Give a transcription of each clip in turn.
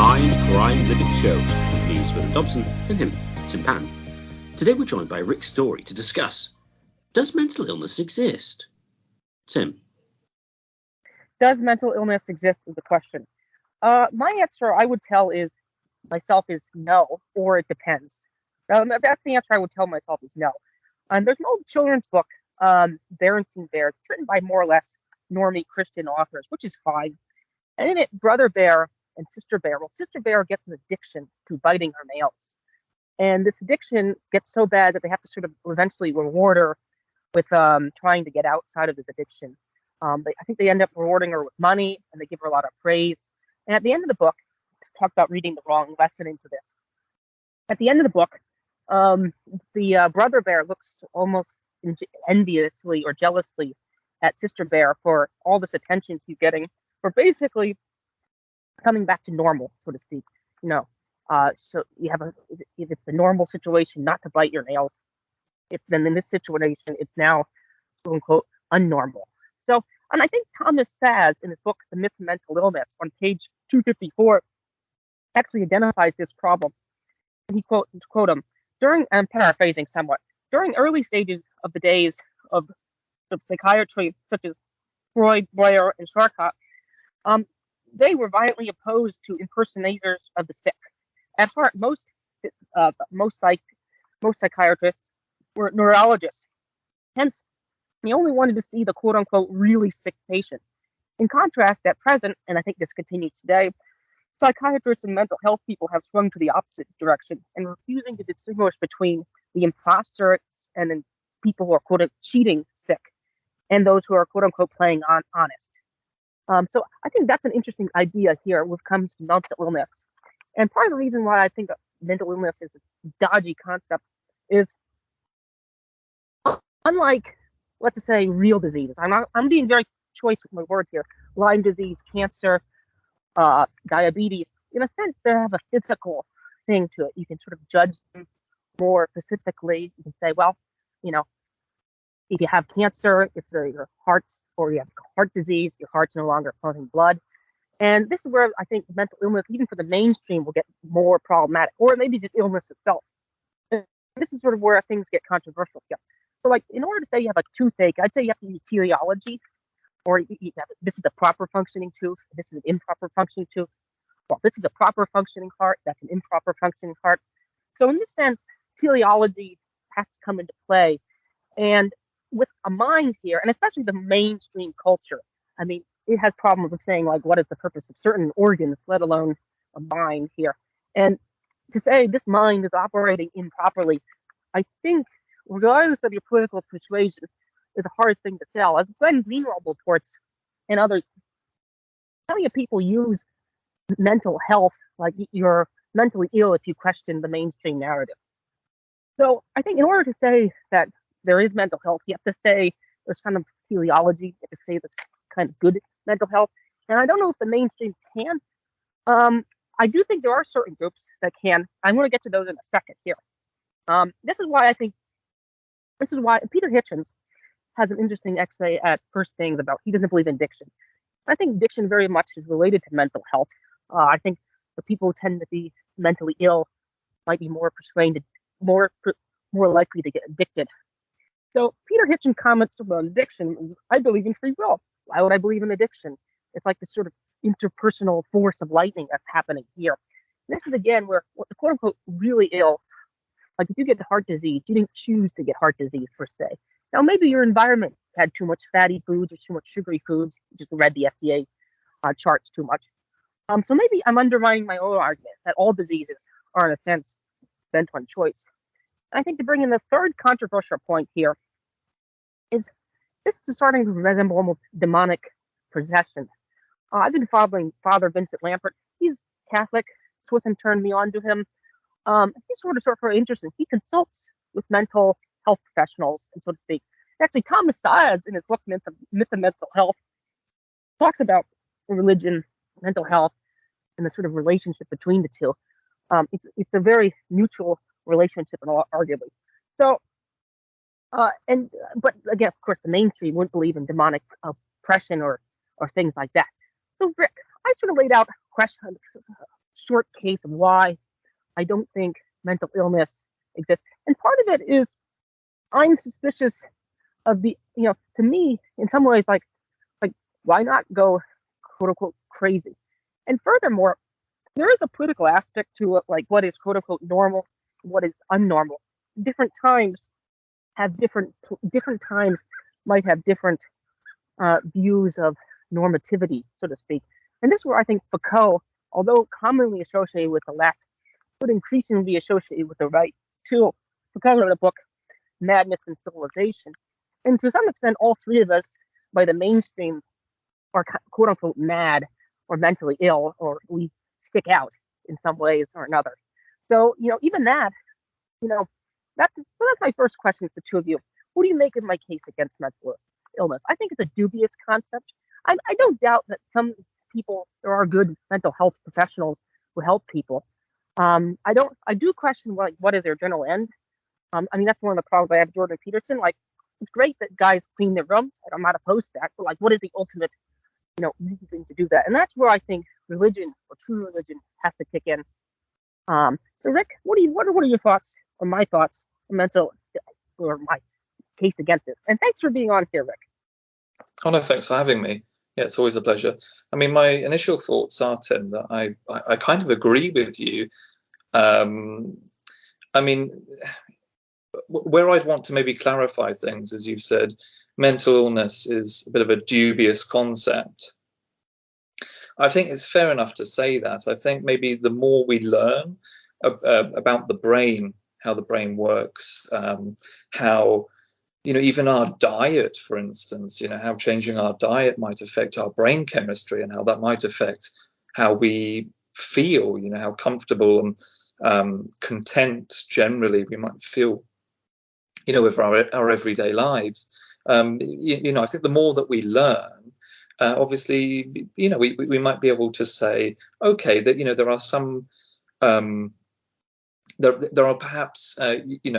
Mindcrime Liberty Show. Me, Will Dobson, and him, Tim Pan. Today we're joined by Rik Storey to discuss, does mental illness exist? Tim. Does mental illness exist is the question. My answer, I would tell myself is no, or it depends. That's the answer I would tell myself is no. There's an old children's book, Berenstain Bear. It's written by more or less normie Christian authors, which is fine. And in it, Brother Bear and Sister Bear. Well, Sister Bear gets an addiction to biting her nails. And this addiction gets so bad that they have to sort of eventually reward her with trying to get outside of this addiction. I think they end up rewarding her with money, and they give her a lot of praise. And at the end of the book, talk about reading the wrong lesson into this. At the end of the book, the Brother Bear looks almost enviously or jealously at Sister Bear for all this attention she's getting, for basically coming back to normal, so to speak. So you have if it's the normal situation not to bite your nails, then in this situation it's now quote unquote unnormal. So, and I think Thomas Saz in his book The Myth of Mental Illness on page 254 actually identifies this problem. And he quote him, I'm paraphrasing somewhat, during early stages of the days of psychiatry, such as Freud, Breuer, and Charcot, they were violently opposed to impersonators of the sick. At heart, most psychiatrists were neurologists. Hence, they only wanted to see the quote-unquote really sick patient. In contrast, at present, and I think this continues today, psychiatrists and mental health people have swung to the opposite direction and refusing to distinguish between the imposters and then people who are quote-unquote cheating sick and those who are quote-unquote playing honest. So I think that's an interesting idea here when it comes to mental illness. And part of the reason why I think mental illness is a dodgy concept is, unlike, let's say, real diseases, I'm being very choice with my words here, Lyme disease, cancer, diabetes, in a sense, they have a physical thing to it. You can sort of judge them more specifically. You can say, well, if you have cancer, it's your heart's, or you have heart disease, your heart's no longer pumping blood. And this is where I think mental illness, even for the mainstream, will get more problematic, or maybe just illness itself. And this is sort of where things get controversial here. So, like, in order to say you have a toothache, I'd say you have to use teleology, or this is a proper functioning tooth, this is an improper functioning tooth. Well, this is a proper functioning heart, that's an improper functioning heart. So in this sense, teleology has to come into play. And with a mind here, and especially the mainstream culture, I mean, it has problems with saying, like, what is the purpose of certain organs, let alone a mind here. And to say this mind is operating improperly, I think, regardless of your political persuasion, is a hard thing to sell. As Glenn Greenwald reports and others, plenty of people use mental health like you're mentally ill if you question the mainstream narrative. So I think in order to say that there is mental health, you have to say there's kind of teleology, you have to say there's kind of good mental health. And I don't know if the mainstream can. I do think there are certain groups that can. I'm going to get to those in a second here. This is why Peter Hitchens has an interesting essay at First Things about he doesn't believe in addiction. I think addiction very much is related to mental health. I think the people who tend to be mentally ill might be more persuaded, more likely to get addicted. So Peter Hitchens comments about addiction. I believe in free will. Why would I believe in addiction? It's like this sort of interpersonal force of lightning that's happening here. And this is again where the quote unquote really ill, like if you get heart disease, you didn't choose to get heart disease per se. Now maybe your environment had too much fatty foods or too much sugary foods. You just read the FDA charts too much. So maybe I'm undermining my own argument that all diseases are in a sense bent on choice. And I think to bring in the third controversial point here is this is starting to resemble almost demonic possession. I've been following Father Vincent Lampert. He's Catholic. Swithin turned me on to him. He's sort of very interesting. He consults with mental health professionals, and so to speak. Actually, Thomas Saz, in his book Myth of Mental Health, talks about religion, mental health, and the sort of relationship between the two. It's a very mutual relationship, arguably. So, but again, of course, the mainstream wouldn't believe in demonic oppression or things like that. So, Rik, I sort of laid out short case of why I don't think mental illness exists. And part of it is I'm suspicious of to me, in some ways, like why not go quote unquote crazy? And furthermore, there is a political aspect to it, like what is quote unquote normal, what is unnormal. Different times have different times might have different views of normativity, so to speak. And this is where I think Foucault, although commonly associated with the left, would increasingly be associated with the right too. Foucault wrote a book, Madness and Civilization. And to some extent, all three of us, by the mainstream, are quote unquote mad or mentally ill, or we stick out in some ways or another. So, even that, that's my first question to the two of you. What do you make of my case against mental illness? I think it's a dubious concept. I don't doubt that some people, there are good mental health professionals who help people. I do question what is their general end. That's one of the problems I have with Jordan Peterson. Like, it's great that guys clean their rooms, and I'm not opposed to that, but like, what is the ultimate, reason to do that? And that's where I think religion, or true religion, has to kick in. So Rik, what are your thoughts, or my thoughts on mental, or my case against it? And thanks for being on here, Rik. Oh no, thanks for having me. Yeah, it's always a pleasure. My initial thoughts are, Tim, that I kind of agree with you. Where I'd want to maybe clarify things, as you've said, mental illness is a bit of a dubious concept. I think it's fair enough to say that. I think maybe the more we learn about the brain, how the brain works, how, even our diet, for instance, how changing our diet might affect our brain chemistry, and how that might affect how we feel, how comfortable and content generally we might feel, with our everyday lives. I think the more that we learn, obviously, we might be able to say, okay, that, there are some, there are perhaps,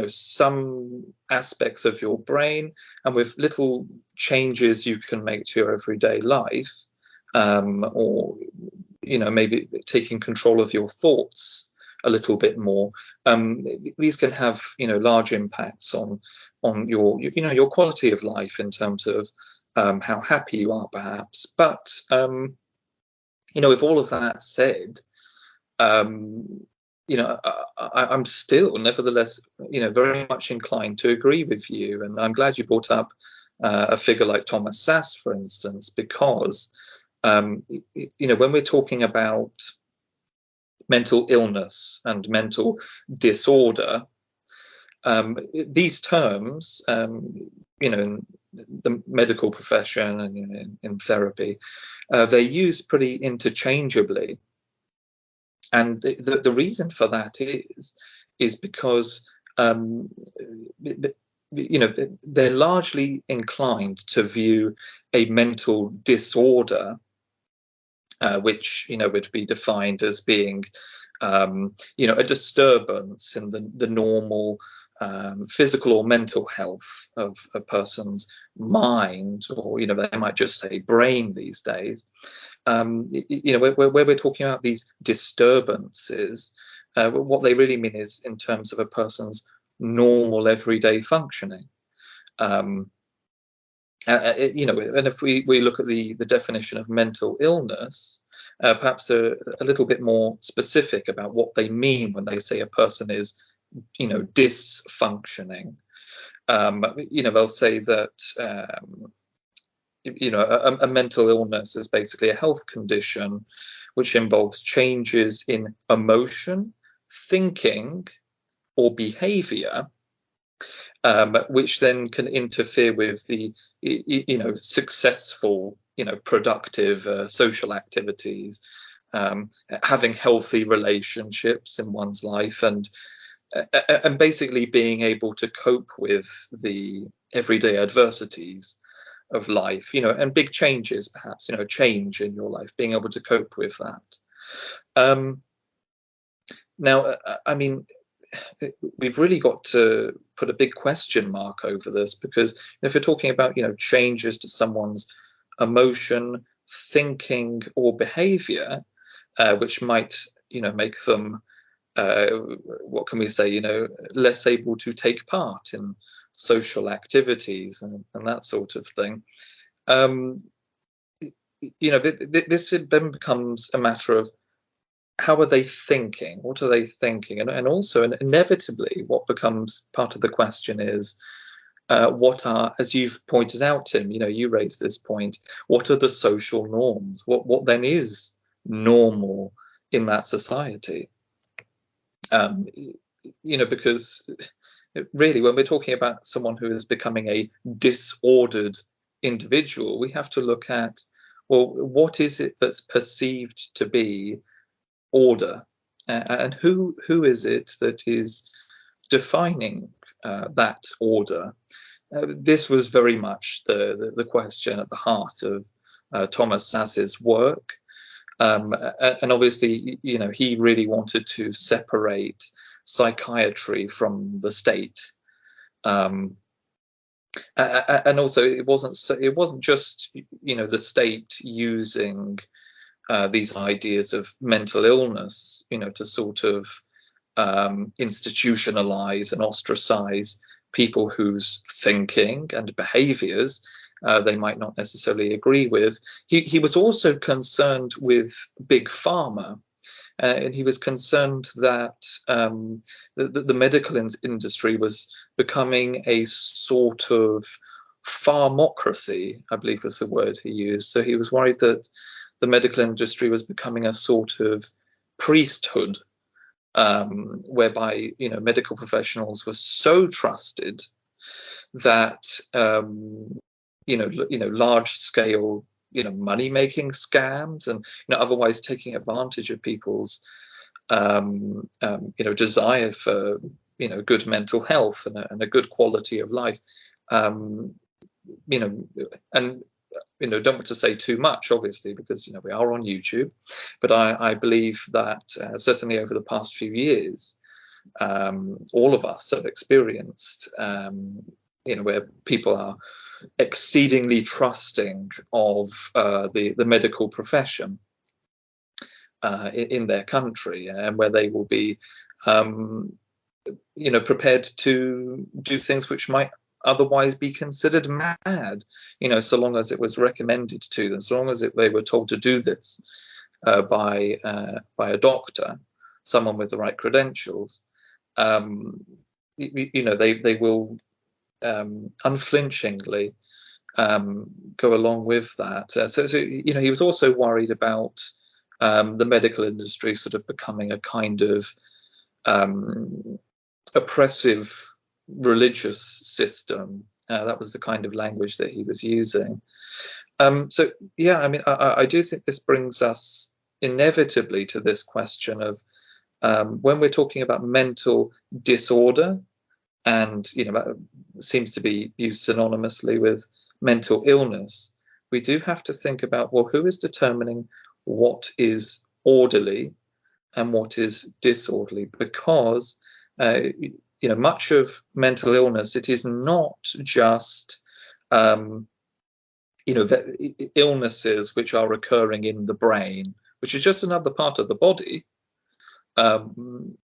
some aspects of your brain, and with little changes you can make to your everyday life, or, maybe taking control of your thoughts a little bit more, these can have, large impacts on your, your quality of life in terms of how happy you are, perhaps. But, with all of that said, I'm still, nevertheless, very much inclined to agree with you. And I'm glad you brought up a figure like Thomas Sass, for instance, because, when we're talking about mental illness and mental disorder, these terms, in the medical profession and in therapy, they're used pretty interchangeably. And the reason for that is because, they're largely inclined to view a mental disorder, which, would be defined as being, a disturbance in the normal physical or mental health of a person's mind, or, they might just say brain these days. Where we're talking about these disturbances, what they really mean is in terms of a person's normal everyday functioning. And if we look at the definition of mental illness, perhaps a little bit more specific about what they mean when they say a person is, dysfunctioning. They'll say that, a mental illness is basically a health condition which involves changes in emotion, thinking, or behavior, which then can interfere with the, successful, productive social activities, having healthy relationships in one's life, and basically being able to cope with the everyday adversities of life, and big changes, perhaps, change in your life, being able to cope with that. Now, we've really got to put a big question mark over this, because if you're talking about, changes to someone's emotion, thinking, or behavior, which might make them, what can we say, less able to take part in social activities and that sort of thing. This then becomes a matter of how are they thinking? What are they thinking? And also, inevitably, what becomes part of the question is, what are, as you've pointed out, Tim, you raised this point, what are the social norms? What then is normal in that society? Because really, when we're talking about someone who is becoming a disordered individual, we have to look at, well, what is it that's perceived to be order, and who is it that is defining that order? This was very much the question at the heart of Thomas Sass's work, and obviously, he really wanted to separate psychiatry from the state, and also it wasn't just the state using these ideas of mental illness, to sort of institutionalize and ostracize people whose thinking and behaviors they might not necessarily agree with. He was also concerned with big pharma, and he was concerned that the medical industry was becoming a sort of pharmocracy, I believe was the word he used. So he was worried that the medical industry was becoming a sort of priesthood, whereby medical professionals were so trusted that large scale money making scams and otherwise taking advantage of people's desire for good mental health and a good quality of life, and don't want to say too much, obviously, because we are on YouTube, but I believe that certainly over the past few years, all of us have experienced where people are exceedingly trusting of the medical profession in their country, and where they will be prepared to do things which might otherwise be considered mad, so long as it was recommended to them, so long as they were told to do this by a doctor, someone with the right credentials. They will unflinchingly go along with that. So he was also worried about the medical industry sort of becoming a kind of oppressive religious system. That was the kind of language that he was using. I do think this brings us inevitably to this question of when we're talking about mental disorder, and that seems to be used synonymously with mental illness, we do have to think about, well, who is determining what is orderly and what is disorderly? Because much of mental illness, it is not just illnesses which are occurring in the brain, which is just another part of the body.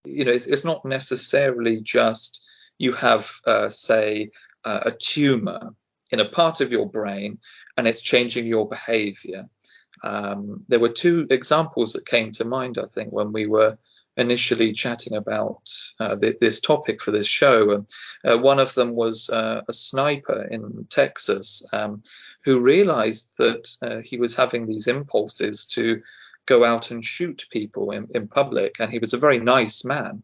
It's not necessarily just you have, say, a tumor in a part of your brain and it's changing your behavior. There were two examples that came to mind, I think, when we were initially chatting about this topic for this show. One of them was a sniper in Texas who realized that he was having these impulses to go out and shoot people in public, and he was a very nice man,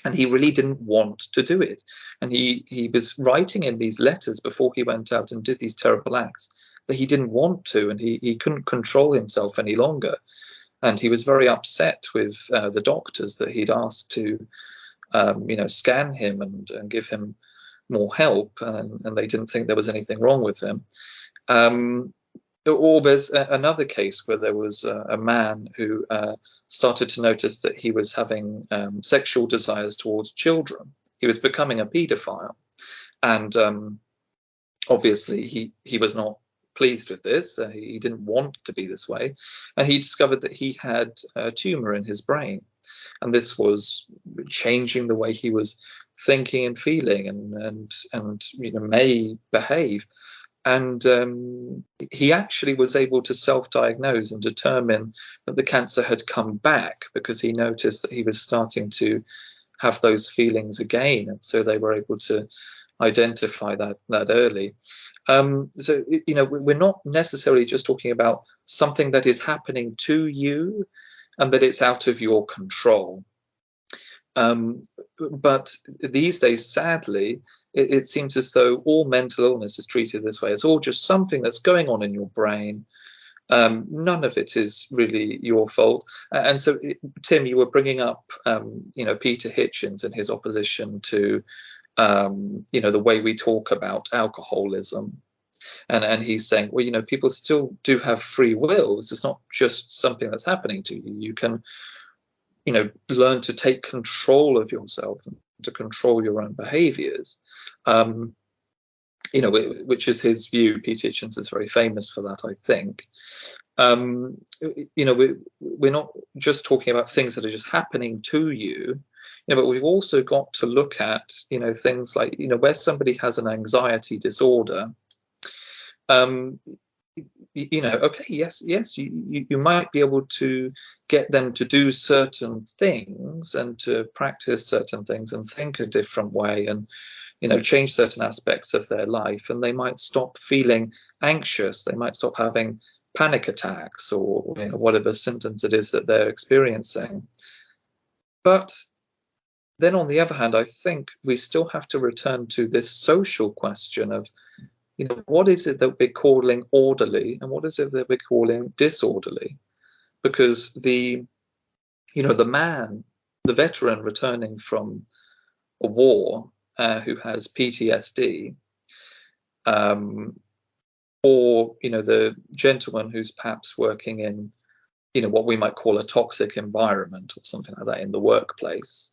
and he really didn't want to do it. And he was writing in these letters before he went out and did these terrible acts that he didn't want to, and he couldn't control himself any longer. And he was very upset with the doctors that he'd asked to, scan him and give him more help, and they didn't think there was anything wrong with him. Or there's another case where there was a man who started to notice that he was having sexual desires towards children. He was becoming a paedophile, and obviously he was not pleased with this. He didn't want to be this way, and he discovered that he had a tumor in his brain, and this was changing the way he was thinking and feeling, and may behave. And he actually was able to self-diagnose and determine that the cancer had come back, because he noticed that he was starting to have those feelings again, and so they were able to identify that early. So we're not necessarily just talking about something that is happening to you and that it's out of your control. But these days, sadly, it seems as though all mental illness is treated this way. It's all just something that's going on in your brain. None of it is really your fault. And so, Tim, you were bringing up, Peter Hitchens and his opposition to, the way we talk about alcoholism. And he's saying, well, people still do have free will. It's not just something that's happening to you. You can, learn to take control of yourself and to control your own behaviors. Which is his view. Peter Hitchens is very famous for that, I think. We're not just talking about things that are just happening to you, but we've also got to look at, things like, where somebody has an anxiety disorder. Okay, yes, you might be able to get them to do certain things and to practice certain things and think a different way and, change certain aspects of their life, and they might stop feeling anxious. They might stop having panic attacks or whatever symptoms it is that they're experiencing. But then on the other hand, I think we still have to return to this social question of, what is it that we're calling orderly and what is it that we're calling disorderly? Because the veteran returning from a war who has PTSD, or the gentleman who's perhaps working in, what we might call a toxic environment or something like that in the workplace,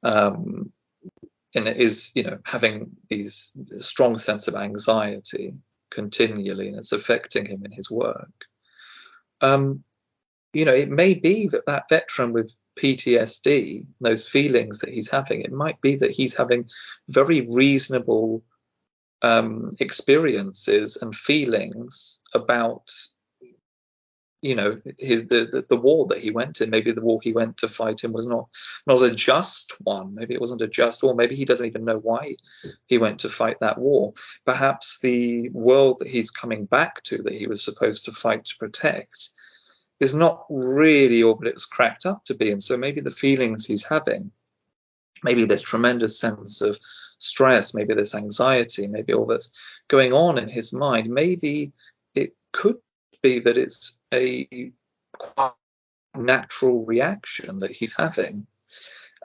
and it is, having these strong sense of anxiety continually, and it's affecting him in his work. It may be that veteran with PTSD, those feelings that he's having, it might be that he's having very reasonable experiences and feelings about, the war that he went in. Maybe the war he went to fight in was not a just one. Maybe it wasn't a just war. Maybe he doesn't even know why he went to fight that war. Perhaps the world that he's coming back to, that he was supposed to fight to protect, is not really all that it was cracked up to be. And so maybe the feelings he's having, maybe this tremendous sense of stress, maybe this anxiety, maybe all that's going on in his mind, maybe it could be that it's a quite natural reaction that he's having,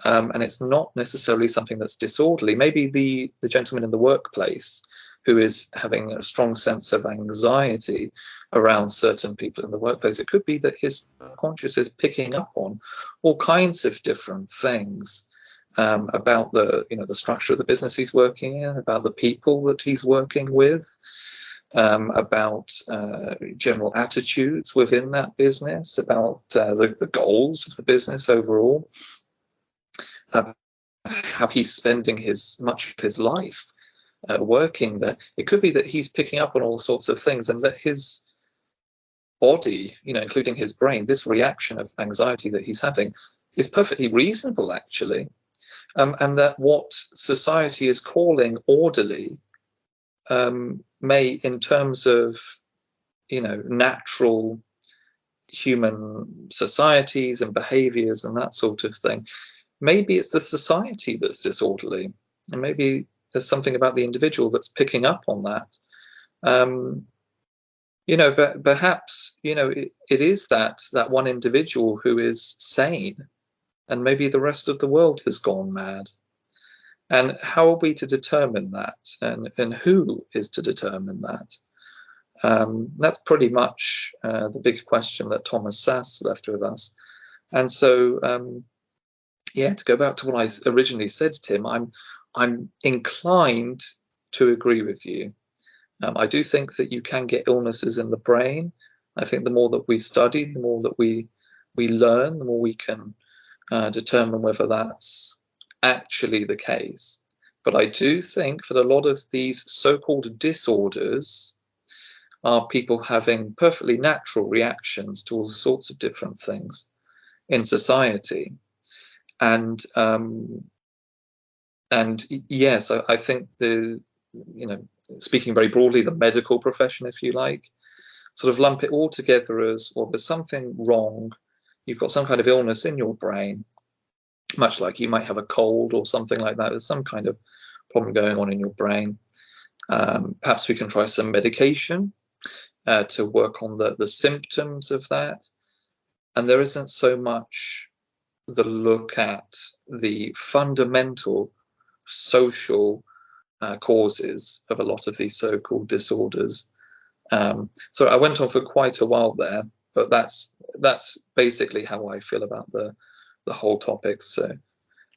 and it's not necessarily something that's disorderly. Maybe the gentleman in the workplace who is having a strong sense of anxiety around certain people in the workplace, it could be that his conscious is picking up on all kinds of different things about the structure of the business he's working in, about the people that he's working with, about general attitudes within that business, about the goals of the business overall, how he's spending much of his life working there. It could be that he's picking up on all sorts of things, and that his body, including his brain, this reaction of anxiety that he's having is perfectly reasonable, actually, and that what society is calling orderly may, in terms of natural human societies and behaviors and that sort of thing, maybe it's the society that's disorderly, and maybe there's something about the individual that's picking up on that. But perhaps it is that one individual who is sane, and maybe the rest of the world has gone mad. And how are we to determine that? And who is to determine that? That's pretty much the big question that Thomas Sass left with us. And so, to go back to what I originally said, Tim, I'm inclined to agree with you. I do think that you can get illnesses in the brain. I think the more that we study, the more that we learn, the more we can determine whether that's actually the case. But I do think that a lot of these so-called disorders are people having perfectly natural reactions to all sorts of different things in society. And yes, I think speaking very broadly, the medical profession, if you like, sort of lump it all together as, well, there's something wrong. You've got some kind of illness in your brain, much like you might have a cold or something like that. There's some kind of problem going on in your brain. Perhaps we can try some medication to work on the symptoms of that. And there isn't so much the look at the fundamental social causes of a lot of these so-called disorders. So I went on for quite a while there, but that's basically how I feel about the whole topic. So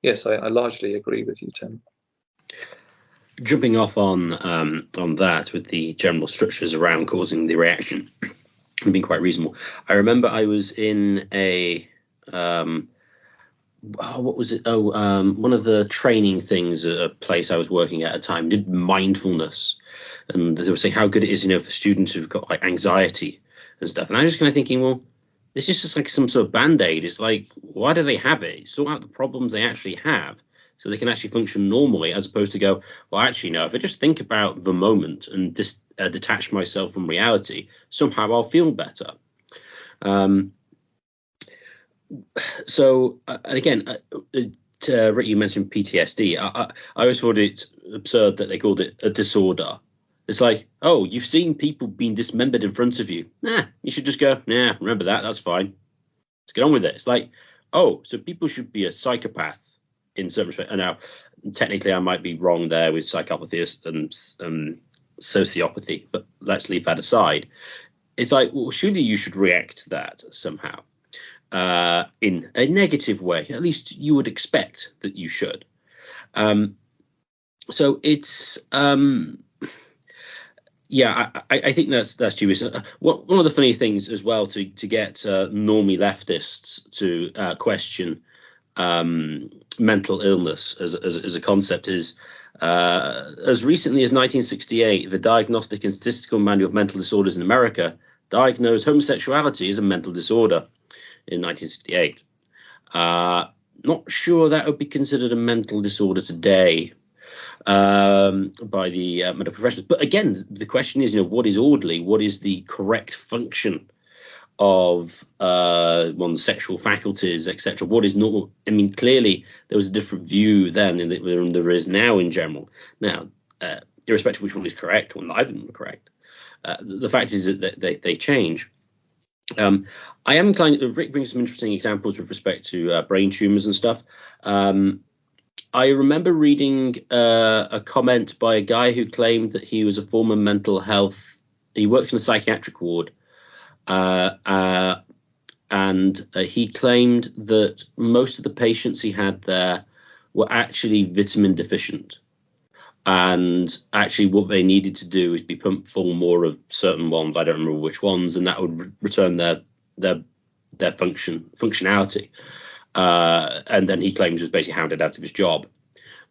yes, I largely agree with you, Tim. Jumping off on that, with the general structures around causing the reaction being quite reasonable. I remember I was in a what was it? One of the training things at a place I was working at a time did mindfulness, and they were saying how good it is, for students who've got like anxiety and stuff. And I was just kind of thinking, well, this is just like some sort of band-aid. It's like, why do they have it? Sort out the problems they actually have, so they can actually function normally, as opposed to go, well, actually, no, if I just think about the moment and just detach myself from reality, somehow I'll feel better. So again, Rik, you mentioned PTSD. I always thought it absurd that they called it a disorder. It's like, oh, you've seen people being dismembered in front of you. You should just go, remember that. That's fine. Let's get on with it. It's like, oh, so people should be a psychopath in certain respect. And now, technically, I might be wrong there with psychopathy and sociopathy, but let's leave that aside. It's like, well, surely you should react to that somehow. In a negative way, at least you would expect that you should. So it's I think that's dubious. One of the funny things as well to get normie leftists to question mental illness as a concept is, as recently as 1968, the Diagnostic and Statistical Manual of Mental Disorders in America diagnosed homosexuality as a mental disorder in 1968. Not sure that would be considered a mental disorder today by the medical professionals. But again, the question is, what is orderly? What is the correct function of one's sexual faculties, etc.? What is normal? I mean, clearly there was a different view then than there is now in general. Now, irrespective of which one is correct or neither of them are correct, the fact is that they change. I am inclined. Rik brings some interesting examples with respect to brain tumors and stuff. I remember reading a comment by a guy who claimed that he was a former mental health. He worked in a psychiatric ward, and he claimed that most of the patients he had there were actually vitamin deficient. And actually what they needed to do is be pumped full more of certain ones. I don't remember which ones, and that would return their functionality. And then he claims was basically hounded out of his job.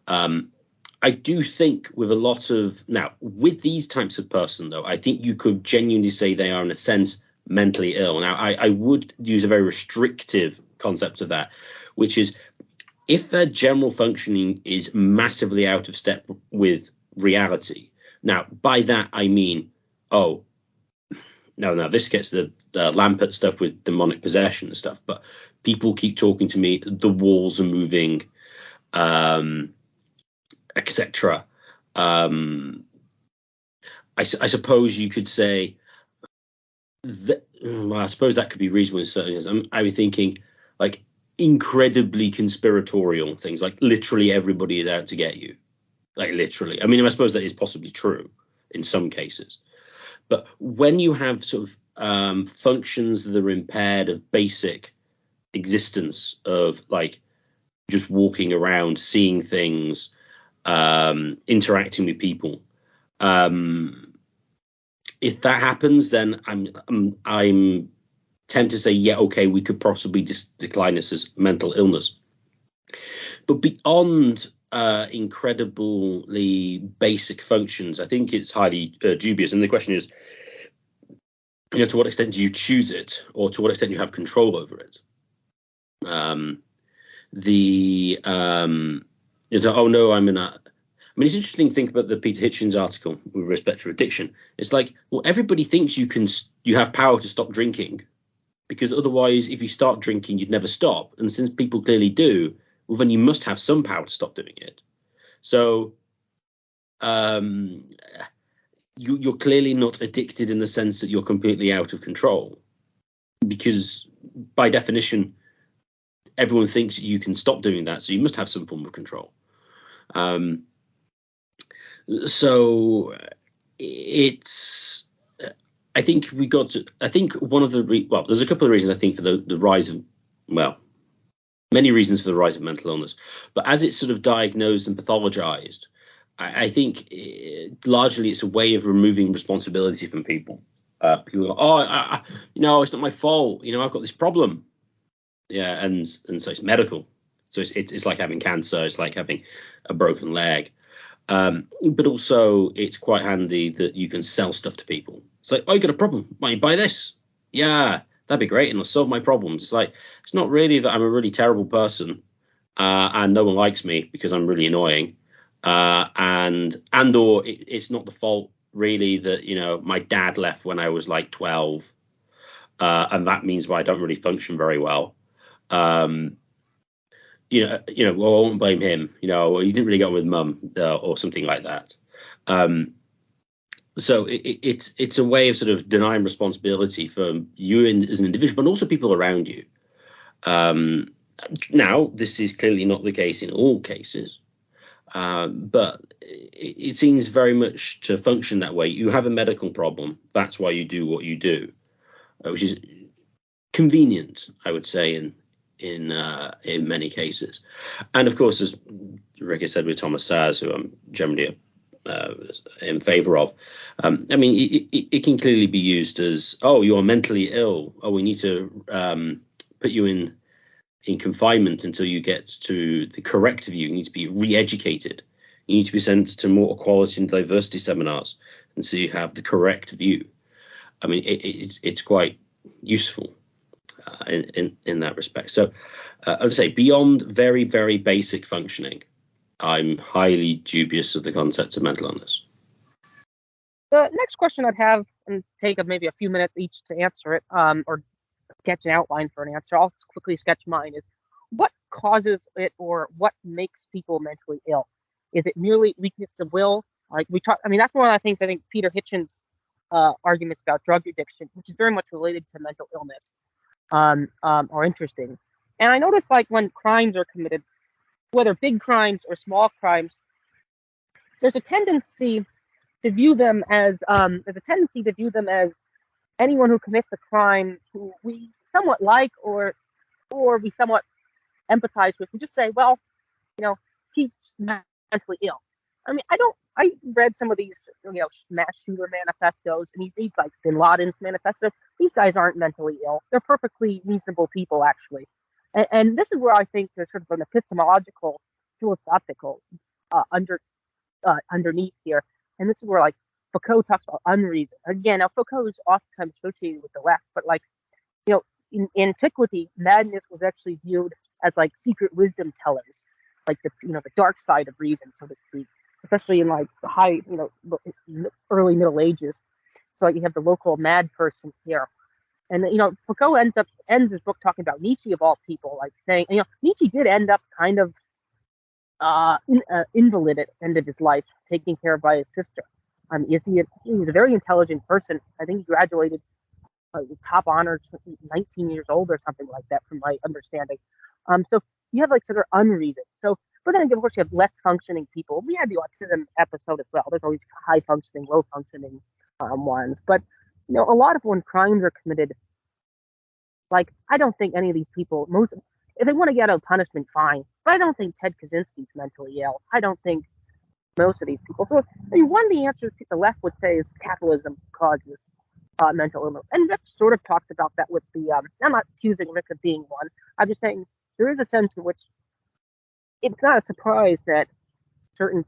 I do think with a lot of now with these types of person, though, I think you could genuinely say they are in a sense mentally ill. Now, I would use a very restrictive concept of that, which is, if their general functioning is massively out of step with reality. Now, by that, I mean, this gets the Lampert stuff with demonic possession and stuff, but people keep talking to me, the walls are moving, etc. I suppose you could say that, I suppose that could be reasonable in certain ways. I was thinking, like, incredibly conspiratorial things, like literally everybody is out to get you, like literally. I mean, I suppose that is possibly true in some cases, but when you have sort of functions that are impaired of basic existence, of like just walking around, seeing things, interacting with people, I if that happens, then I'm tempted to say, yeah, okay, we could possibly decline this as mental illness. But beyond incredibly basic functions, I think it's highly dubious. And the question is, to what extent do you choose it, or to what extent you have control over it? Oh no, I'm in a. I mean, it's interesting to think about the Peter Hitchens article with respect to addiction. It's like, well, everybody thinks you have power to stop drinking, because otherwise, if you start drinking, you'd never stop. And since people clearly do, well, then you must have some power to stop doing it. So you're clearly not addicted in the sense that you're completely out of control, because by definition, everyone thinks you can stop doing that. So you must have some form of control. So it's, I think one of the, there's a couple of reasons I think for the rise of, many reasons for the rise of mental illness, but as it's sort of diagnosed and pathologized, I think largely it's a way of removing responsibility from people. People go, it's not my fault. I've got this problem. Yeah. And so it's medical. So it's like having cancer. It's like having a broken leg. But also it's quite handy that you can sell stuff to people. It's like, you got a problem. Why don't you buy this? Yeah, that'd be great. And it'll solve my problems. It's like, it's not really that I'm a really terrible person and no one likes me because I'm really annoying. Or it's not the fault really that, my dad left when I was like 12. And that means why I don't really function very well. Well, I won't blame him. He didn't really get on with mum or something like that. So it's a way of sort of denying responsibility for you as an individual, but also people around you. Now, this is clearly not the case in all cases, but it seems very much to function that way. You have a medical problem. That's why you do what you do, which is convenient, I would say, in many cases. And of course, as Rik said with Thomas Saz, who I'm generally in favor of, it can clearly be used as, you are mentally ill. We need to put you in confinement until you get to the correct view. You need to be re-educated. You need to be sent to more equality and diversity seminars, and so you have the correct view. It's quite useful in that respect. So I would say beyond very, very basic functioning, I'm highly dubious of the concept of mental illness. The next question I'd have, and take maybe a few minutes each to answer it, or sketch an outline for an answer. I'll quickly sketch mine. Is what causes it, or what makes people mentally ill? Is it merely weakness of will? Like we talk, that's one of the things I think Peter Hitchens' arguments about drug addiction, which is very much related to mental illness, are interesting. And I notice, like, when crimes are committed, whether big crimes or small crimes, there's a tendency to view them as anyone who commits a crime who we somewhat like or we somewhat empathize with, and just say, well, he's mentally ill. I read some of these, mass shooter manifestos, and you read like Bin Laden's manifesto. These guys aren't mentally ill. They're perfectly reasonable people, actually. And this is where I think there's sort of an epistemological, philosophical underneath here. And this is where, like, Foucault talks about unreason. Again, now Foucault is oftentimes associated with the left, but, like, in antiquity, madness was actually viewed as like secret wisdom tellers, like the dark side of reason, so to speak, especially in like the high, early Middle Ages. So like you have the local mad person here. And Foucault ends his book talking about Nietzsche of all people, like saying, Nietzsche did end up kind of invalid at the end of his life, taken care of by his sister. He was a very intelligent person. I think he graduated with top honors, 19 years old or something like that, from my understanding. So you have like sort of unreason. So, but then again, of course, you have less functioning people. We had the autism episode as well. There's always high functioning, low functioning ones. But a lot of when crimes are committed, like, I don't think any of these people, if they want to get out of punishment, fine. But I don't think Ted Kaczynski's mentally ill. I don't think, most of these people. So, I mean, one of the answers the left would say is capitalism causes mental illness. And Rick sort of talked about that with the, I'm not accusing Rick of being one. I'm just saying there is a sense in which it's not a surprise that certain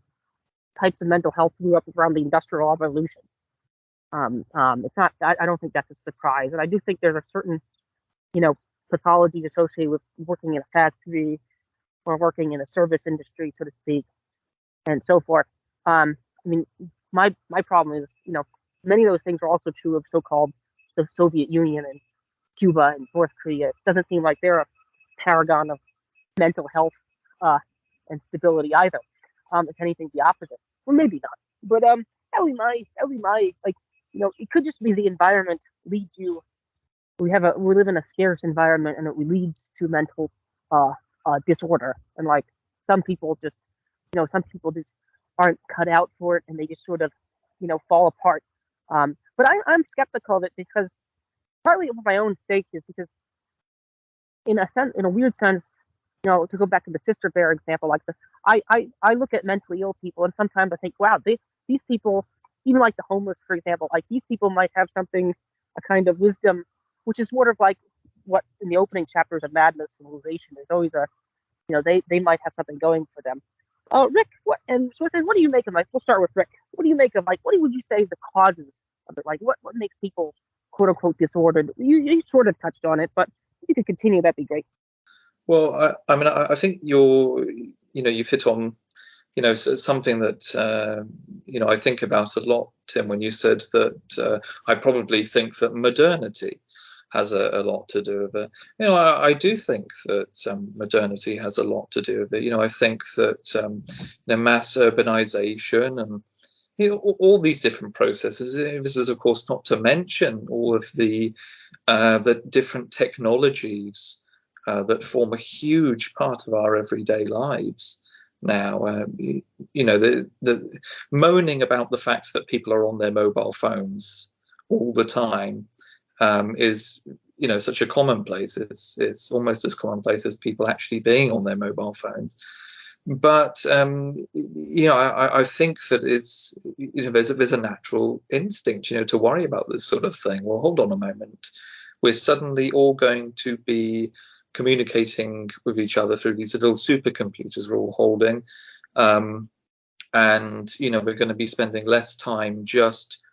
types of mental health grew up around the Industrial Revolution. It's not, I don't think that's a surprise. And I do think there's a certain, pathology associated with working in a factory or working in a service industry, so to speak, and so forth. I mean, my problem is, many of those things are also true of so-called the Soviet Union and Cuba and North Korea. It doesn't seem like they're a paragon of mental health and stability either. If anything, the opposite. Well, maybe not. But that would be my like, it could just be the environment leads you. We live in a scarce environment, and it leads to mental disorder. And like some people just aren't cut out for it, and they just sort of, fall apart. But I'm skeptical of it because partly for my own sake is because in a weird sense, to go back to the Sister Bear example, like I look at mentally ill people, and sometimes I think, wow, these people, even like the homeless, for example, like these people might have something, a kind of wisdom, which is sort of like what in the opening chapters of Madness Civilization. There's always they might have something going for them. Rick, what do you make of, like, we'll start with Rick. What do you make of, like, what would you say the causes of it? Like, what makes people, quote unquote, disordered? You sort of touched on it, but if you could continue, that'd be great. Well, I think you've hit on, something that, I think about a lot, Tim, when you said that I probably think that modernity has a lot to do with it. I do think that modernity has a lot to do with it. I think that mass urbanization and all these different processes. This is, of course, not to mention all of the different technologies that form a huge part of our everyday lives now. The moaning about the fact that people are on their mobile phones all the time is such a commonplace. It's almost as commonplace as people actually being on their mobile phones. But I think that it's there's a natural instinct to worry about this sort of thing. Well, hold on a moment. We're suddenly all going to be communicating with each other through these little supercomputers we're all holding, and we're going to be spending less time just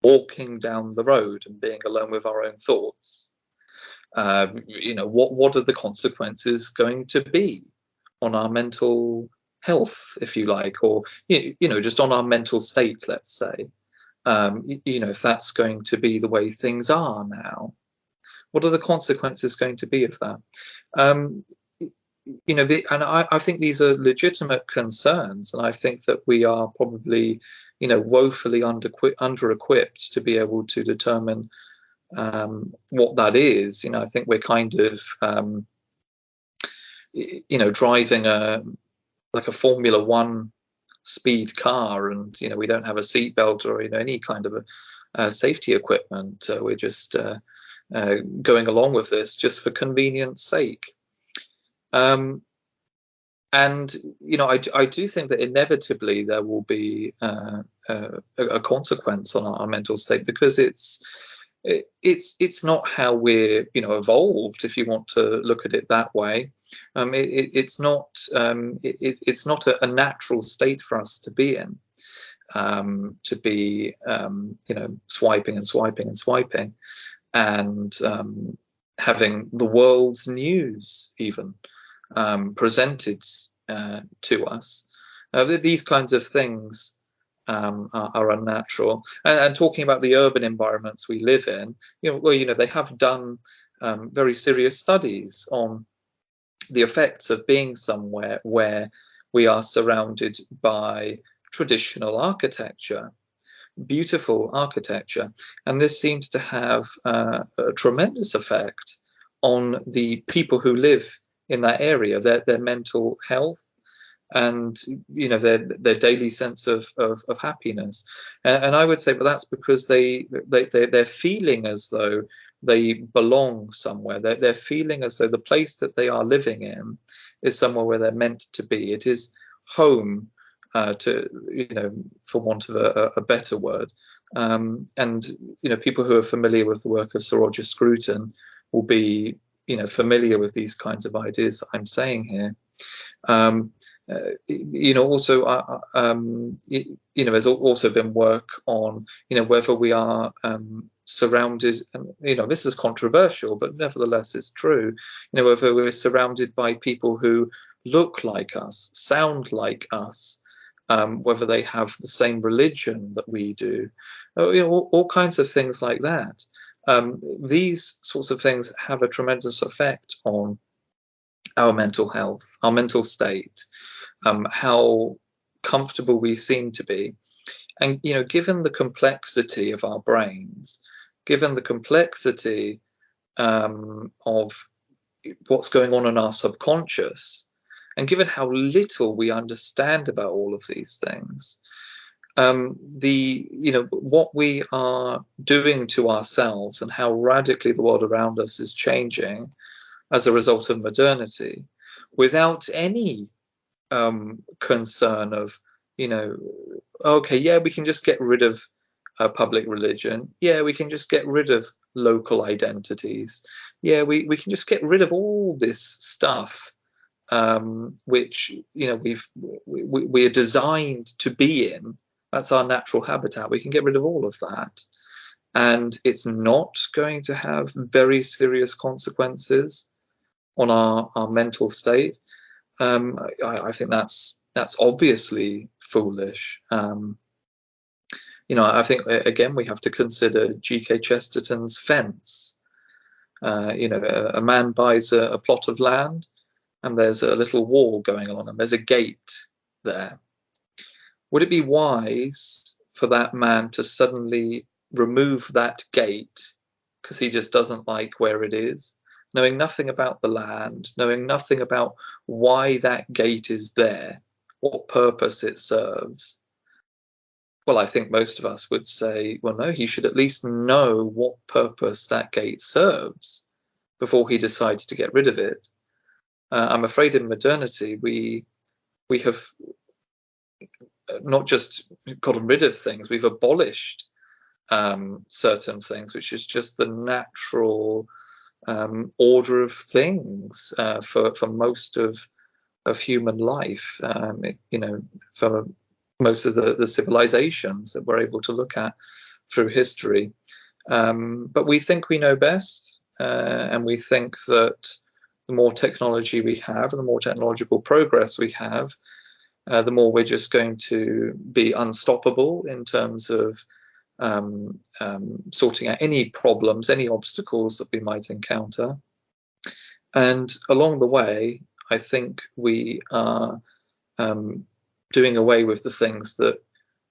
walking down the road and being alone with our own thoughts. What are the consequences going to be on our mental health, if you like, or just on our mental state, let's say, if that's going to be the way things are now? What are the consequences going to be of that? And I think these are legitimate concerns, and I think that we are probably, woefully under-equipped to be able to determine what that is. I think we're kind of, driving a Formula One speed car, and we don't have a seatbelt or any kind of a safety equipment. We're just going along with this just for convenience sake. And I do think that inevitably there will be a consequence on our mental state, because it's not how we're evolved, if you want to look at it that way. It's not a natural state for us to be in, to be swiping and swiping and swiping, and having the world's news even presented to us. These kinds of things are unnatural. And talking about the urban environments we live in, they have done very serious studies on the effects of being somewhere where we are surrounded by traditional architecture, beautiful architecture, and this seems to have a tremendous effect on the people who live in that area, their mental health, and their daily sense of happiness. And I would say, well, that's because they're feeling as though they belong somewhere. They're feeling as though the place that they are living in is somewhere where they're meant to be. It is home for want of a better word. And people who are familiar with the work of Sir Roger Scruton will be familiar with these kinds of ideas that I'm saying here. Also, there's also been work on, whether we are surrounded, and this is controversial, but nevertheless it's true, whether we're surrounded by people who look like us, sound like us, whether they have the same religion that we do, all kinds of things like that. These sorts of things have a tremendous effect on our mental health, our mental state, how comfortable we seem to be. And, given the complexity of our brains, given the complexity of what's going on in our subconscious, and given how little we understand about all of these things, what we are doing to ourselves and how radically the world around us is changing as a result of modernity, without any concern of, okay, yeah, we can just get rid of public religion. Yeah, we can just get rid of local identities. Yeah, we can just get rid of all this stuff, which we are designed to be in. That's our natural habitat. We can get rid of all of that, and it's not going to have very serious consequences on our mental state. I think that's obviously foolish. I think again we have to consider G.K. Chesterton's fence. A man buys a plot of land, and there's a little wall going along, and there's a gate there. Would it be wise for that man to suddenly remove that gate because he just doesn't like where it is, knowing nothing about the land, knowing nothing about why that gate is there, what purpose it serves? Well, I think most of us would say, well, no, he should at least know what purpose that gate serves before he decides to get rid of it. I'm afraid in modernity, we have not just gotten rid of things, we've abolished certain things, which is just the natural order of things for most of human life, for most of the civilizations that we're able to look at through history. But we think we know best, and we think that the more technology we have and the more technological progress we have, the more we're just going to be unstoppable in terms of sorting out any problems, any obstacles that we might encounter. And along the way, I think we are doing away with the things that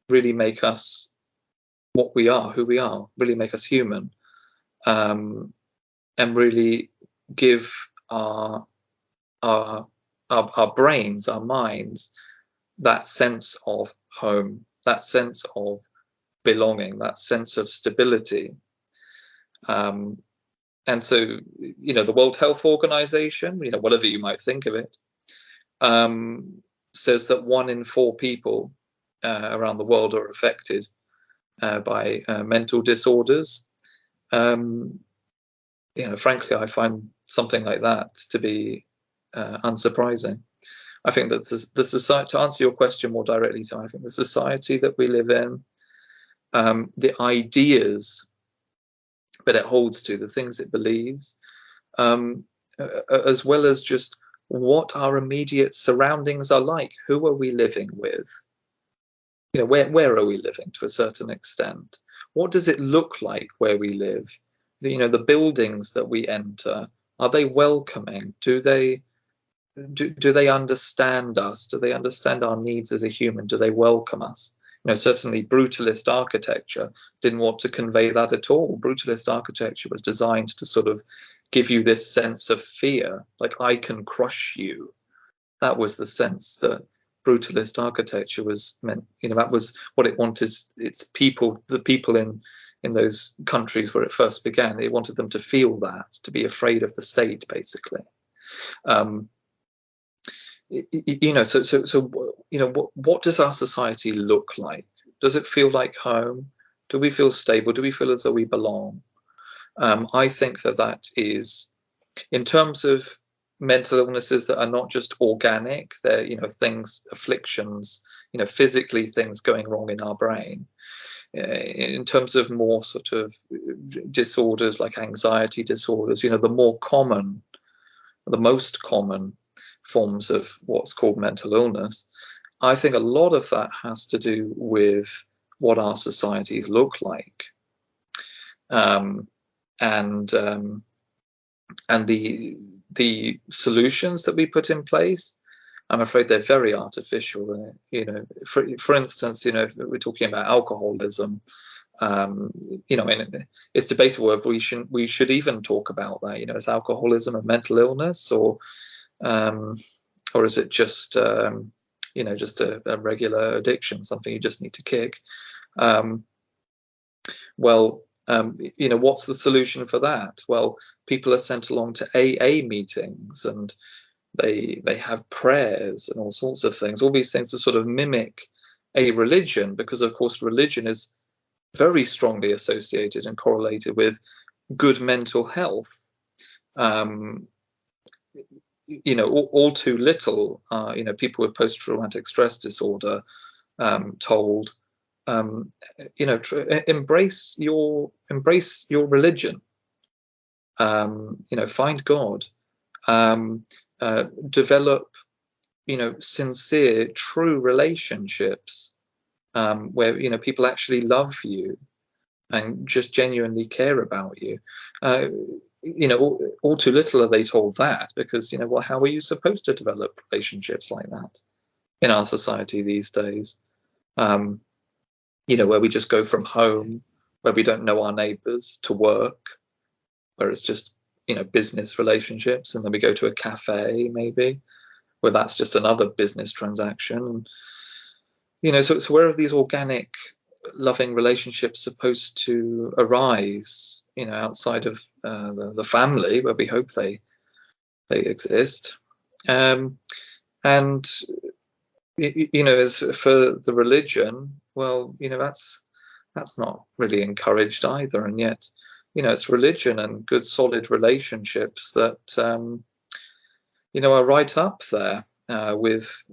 really make us what we are, who we are, really make us human, and really give our brains, our minds, that sense of home, that sense of belonging, that sense of stability. And so, the World Health Organization, whatever you might think of it, says that 1 in 4 people around the world are affected by mental disorders. Frankly, I find something like that to be unsurprising. I think that the society, to answer your question more directly, I think the society that we live in, the ideas that it holds to, the things it believes, as well as just what our immediate surroundings are like. Who are we living with? Where are we living to a certain extent? What does it look like where we live? The buildings that we enter, are they welcoming? Do they understand us? Do they understand our needs as a human? Do they welcome us? Certainly brutalist architecture didn't want to convey that at all. Brutalist architecture was designed to sort of give you this sense of fear, like I can crush you. That was the sense that brutalist architecture was meant. That was what it wanted its people, the people in those countries where it first began. It wanted them to feel that, to be afraid of the state, basically. what does our society look like? Does it feel like home? Do we feel stable? Do we feel as though we belong? I think that is, in terms of mental illnesses that are not just organic, they're, things, afflictions, physically things going wrong in our brain. In terms of more sort of disorders like anxiety disorders, the most common forms of what's called mental illness, I think a lot of that has to do with what our societies look like, and the solutions that we put in place. I'm afraid they're very artificial. For instance, if we're talking about alcoholism, and it's debatable if we should even talk about that. Is alcoholism a mental illness, or is it just just a regular addiction, something you just need to kick? What's the solution for that? Well, people are sent along to AA meetings, and they have prayers and all sorts of things, all these things to sort of mimic a religion, because of course religion is very strongly associated and correlated with good mental health. All too little people with post-traumatic stress disorder told, embrace your religion, find God, develop sincere, true relationships, where people actually love you and just genuinely care about you. All too little are they told that, because how are you supposed to develop relationships like that in our society these days? Where we just go from home, where we don't know our neighbours, to work, where it's just business relationships, and then we go to a cafe maybe, where that's just another business transaction. So where are these organic, loving relationships supposed to arise? Outside of the family, where we hope they exist. And as for the religion, well, that's not really encouraged either. And yet, it's religion and good, solid relationships that are right up there with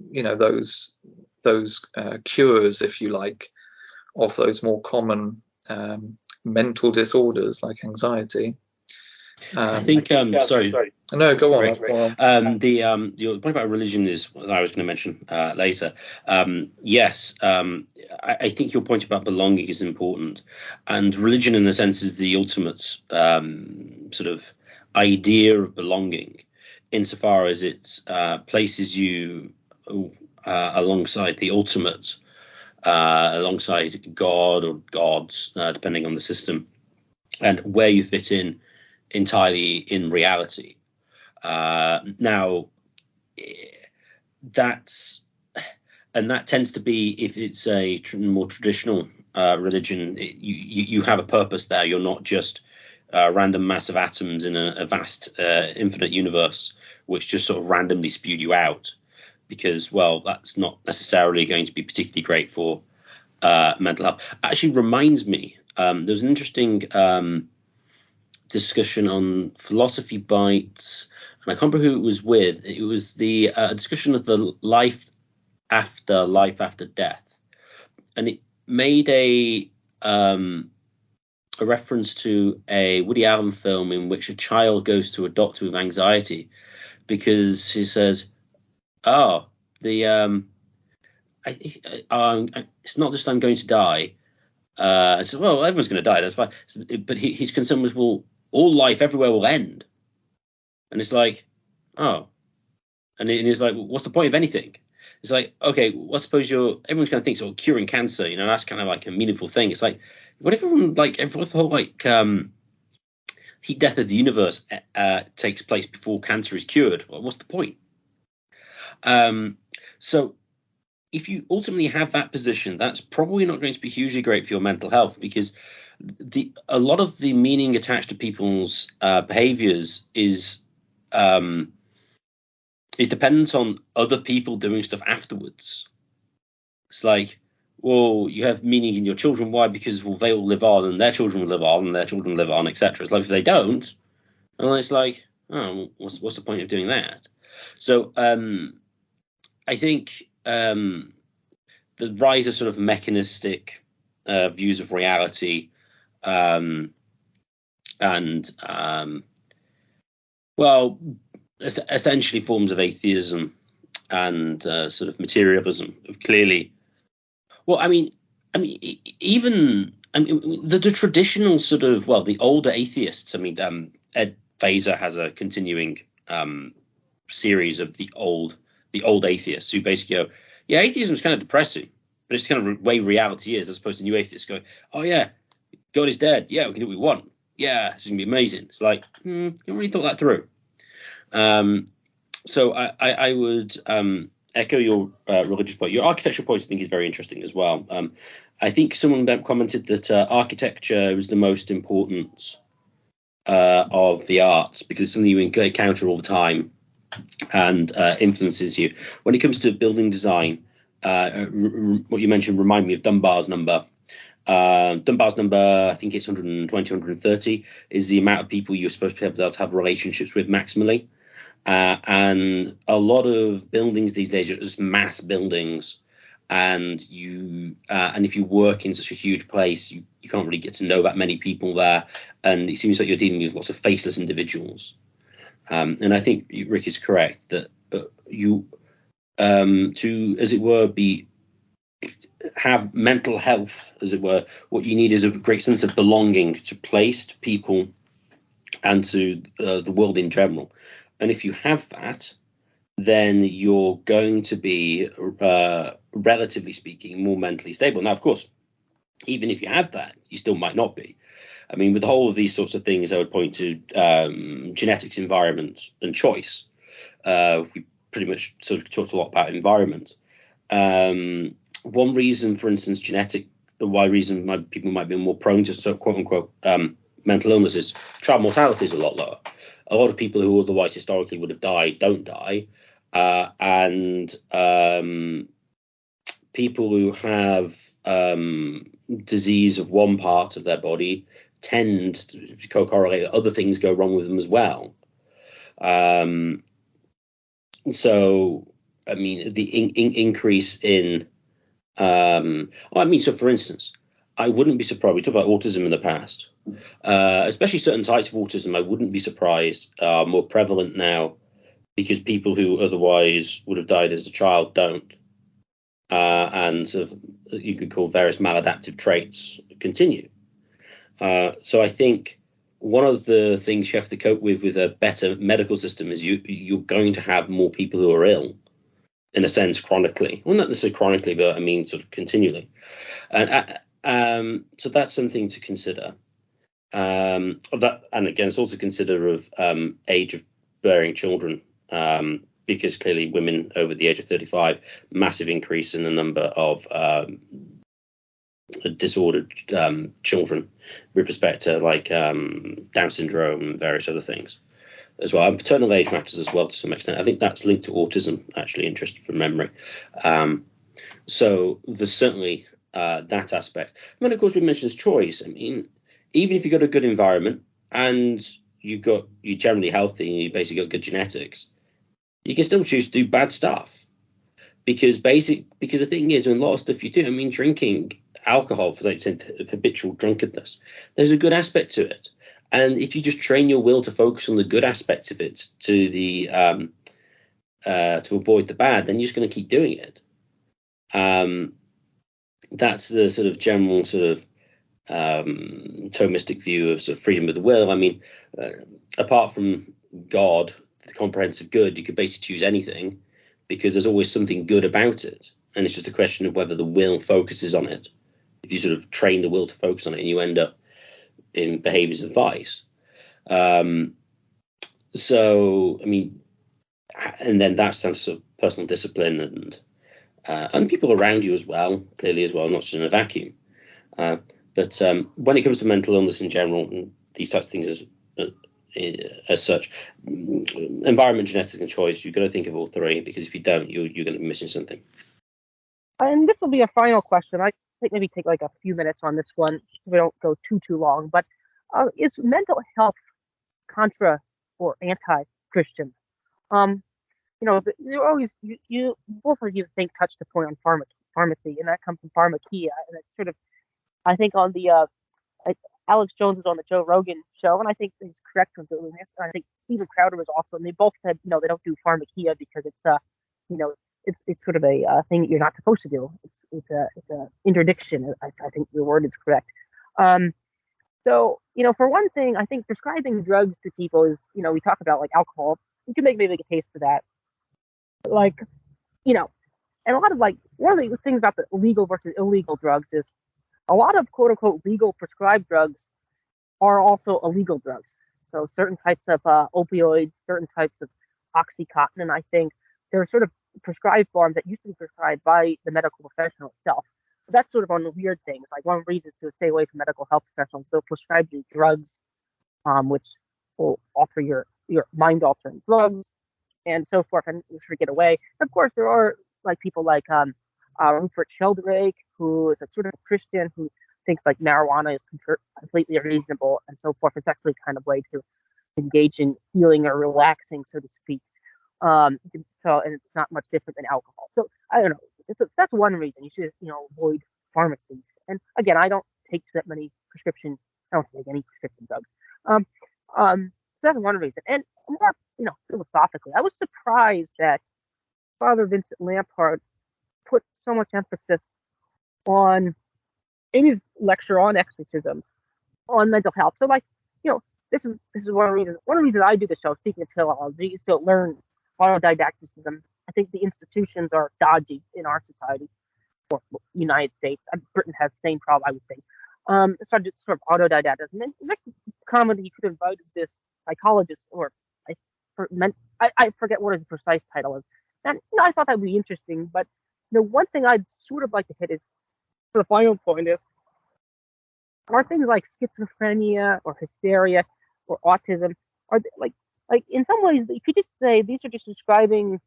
those cures, if you like, of those more common mental disorders like anxiety. I think sorry. No, go on. Rik. The point about religion is what I was going to mention later. Yes, I think your point about belonging is important, and religion, in a sense, is the ultimate sort of idea of belonging, insofar as it places you alongside the ultimate, alongside God or gods, depending on the system, and where you fit in entirely in reality. Now, that tends to be, if it's a more traditional religion, you have a purpose there. You're not just a random mass of atoms in a vast infinite universe which just sort of randomly spewed you out, because, well, that's not necessarily going to be particularly great for mental health. Actually reminds me, there's an interesting discussion on Philosophy Bites, and I can't remember who it was with. It was the discussion of the life after death, and it made a reference to a Woody Allen film in which a child goes to a doctor with anxiety because he says, "Oh, it's not just I'm going to die." So, well, everyone's going to die. That's fine. But his concern was, well, all life everywhere will end. And it's like, oh. And he's like, well, what's the point of anything? It's like, okay, well, suppose everyone's going to think sort of curing cancer, that's kind of like a meaningful thing. It's like, what if everyone, what if the whole heat death of the universe takes place before cancer is cured? Well, what's the point? So if you ultimately have that position, that's probably not going to be hugely great for your mental health, because a lot of the meaning attached to people's behaviors is is dependent on other people doing stuff afterwards. It's like, well, you have meaning in your children. Why? Because, well, they will live on, and their children will live on, and their children live on, etc. It's like, if they don't, and it's like, oh, what's the point of doing that? So I think the rise of sort of mechanistic views of reality and well, essentially forms of atheism and sort of materialism have clearly. Well, I mean, even the traditional sort of, well, the older atheists. I mean, Ed Vaser has a continuing series of the old atheists who basically go, yeah, atheism is kind of depressing, but it's kind of the way reality is, as opposed to new atheists going, oh yeah, God is dead. Yeah, we can do what we want. Yeah, it's gonna be amazing. It's like, you haven't really thought that through. So I would echo your religious point. Your architectural point, I think, is very interesting as well. I think someone commented that architecture is the most important of the arts because it's something you encounter all the time and influences you. When it comes to building design, what you mentioned remind me of Dunbar's number. Dunbar's number, I think it's 120, 130, is the amount of people you're supposed to be able to have relationships with maximally. And a lot of buildings these days are just mass buildings, and if you work in such a huge place, you can't really get to know that many people there, and it seems like you're dealing with lots of faceless individuals. And I think Rik is correct that you to, as it were, have mental health, as it were, what you need is a great sense of belonging to place, to people, and to the world in general. And if you have that, then you're going to be, relatively speaking, more mentally stable. Now, of course, even if you have that, you still might not be. I mean, with the whole of these sorts of things, I would point to genetics, environment, and choice. We pretty much sort of talked a lot about environment. One reason, for instance, people might be more prone to quote unquote mental illness is child mortality is a lot lower. A lot of people who otherwise historically would have died don't die, and people who have disease of one part of their body tend to co-correlate. Other things go wrong with them as well. So, I mean, the increase in, so for instance, I wouldn't be surprised. We talked about autism in the past, especially certain types of autism. I wouldn't be surprised are more prevalent now because people who otherwise would have died as a child don't, and sort of, you could call various maladaptive traits continue. So I think one of the things you have to cope with a better medical system is you're going to have more people who are ill, in a sense, chronically. Well, not necessarily chronically, but I mean sort of continually. And so that's something to consider. And again, it's also consider of age of bearing children, because clearly women over the age of 35, massive increase in the number of disordered children with respect to like Down syndrome and various other things as well. And paternal age matters as well to some extent. I think that's linked to autism, actually, interested from memory. So there's certainly that aspect. And then, of course, we mentioned choice. I mean, even if you've got a good environment and you're generally healthy and you basically got good genetics, you can still choose to do bad stuff. Because the thing is, in a lot of stuff you do, I mean, drinking alcohol, for example, habitual drunkenness, there's a good aspect to it. And if you just train your will to focus on the good aspects of it to avoid the bad, then you're just going to keep doing it. That's the sort of general sort of Thomistic view of sort of freedom of the will. I mean, apart from God, the comprehensive good, you could basically choose anything because there's always something good about it. And it's just a question of whether the will focuses on it. If you sort of train the will to focus on it and you end up in behaviors of vice. So, I mean, and then that's sort of personal discipline and people around you as well, clearly as well, not just in a vacuum. But when it comes to mental illness in general and these types of things as such. Environment, genetics, and choice. You've got to think of all three, because if you don't, you're going to be missing something. And this will be a final question. I think maybe take like a few minutes on this one, so we don't go too long. But is mental health contra or anti-Christian? You're always you both of you think touch the point on pharmacy, and that comes from pharmakia, and it's sort of, I think, on the Alex Jones was on the Joe Rogan show, and I think he's correct in doing this. And I think Steven Crowder was also, and they both said, they don't do pharmakia because it's sort of a thing that you're not supposed to do. It's a interdiction. I think the word is correct. So for one thing, I think prescribing drugs to people is, we talk about like alcohol. You can maybe make a case for that. Like, and a lot of one of the things about the legal versus illegal drugs is a lot of quote unquote legal prescribed drugs are also illegal drugs. So certain types of opioids, certain types of Oxycontin, I think they're sort of prescribed forms that used to be prescribed by the medical professional itself. But that's sort of on the weird things. Like one reason is to stay away from medical health professionals. They'll prescribe you drugs, which will alter your mind-altering drugs and so forth, and sort of get away. Of course, there are people like Rupert Sheldrake, who is a sort of Christian who thinks like marijuana is completely reasonable and so forth. It's actually kind of way to engage in healing or relaxing, so to speak. And it's not much different than alcohol. So I don't know. That's one reason you should avoid pharmacies. And again, I don't take that many prescription. I don't take any prescription drugs. So that's one reason. And more, philosophically, I was surprised that Father Vincent Lampard put so much emphasis in his lecture on exorcisms, on mental health. So this is one reason I do the show, speaking of teleology, is to learn autodidacticism. I think the institutions are dodgy in our society, or United States. Britain has the same problem, I would think. Started sort of autodidactism. And Rick commented he could have invited this psychologist, or I forget what his precise title is. And I thought that would be interesting. But one thing I'd sort of like to hit is, for the final point, is are things like schizophrenia or hysteria or autism, are they, like in some ways you could just say these are just describing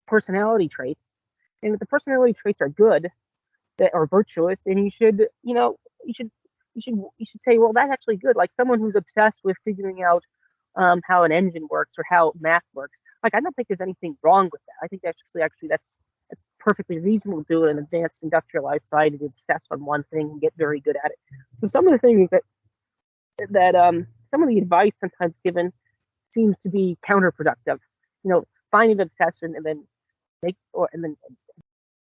personality traits, and if the personality traits are good, that are virtuous, then you should say, well, that's actually good. Like someone who's obsessed with figuring out how an engine works or how math works. I don't think there's anything wrong with that. I think actually that's perfectly reasonable to do in an advanced industrialized society, to obsess on one thing and get very good at it. So some of the things that some of the advice sometimes given seems to be counterproductive. Finding the obsession and then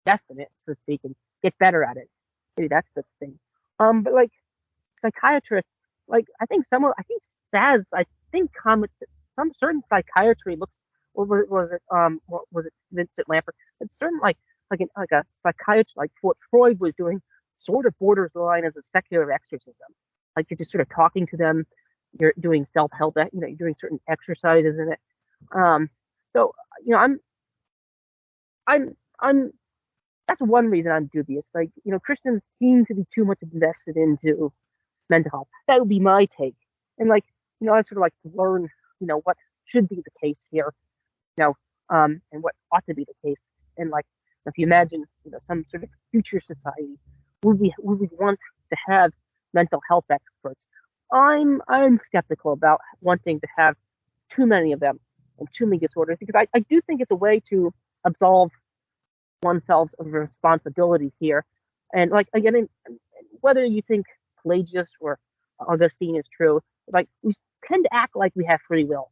invest in it, so to speak, and get better at it. Maybe that's the thing. But psychiatrists, I think SAZ, comments that some certain psychiatry looks, or was it Vincent Lampert? It's certain like a psychiatrist, like what Freud was doing, sort of borders the line as a secular exorcism. Like you're just sort of talking to them, you're doing self-help, you're doing certain exercises in it. So I'm that's one reason I'm dubious. Christians seem to be too much invested into mental health. That would be my take. And I sort of like to learn, what should be the case here, and what ought to be the case. And if you imagine, some sort of future society, would we want to have mental health experts? I'm skeptical about wanting to have too many of them and too many disorders, because I do think it's a way to absolve oneself of responsibility here. And again, whether you think Pelagius or Augustine is true, we tend to act like we have free will.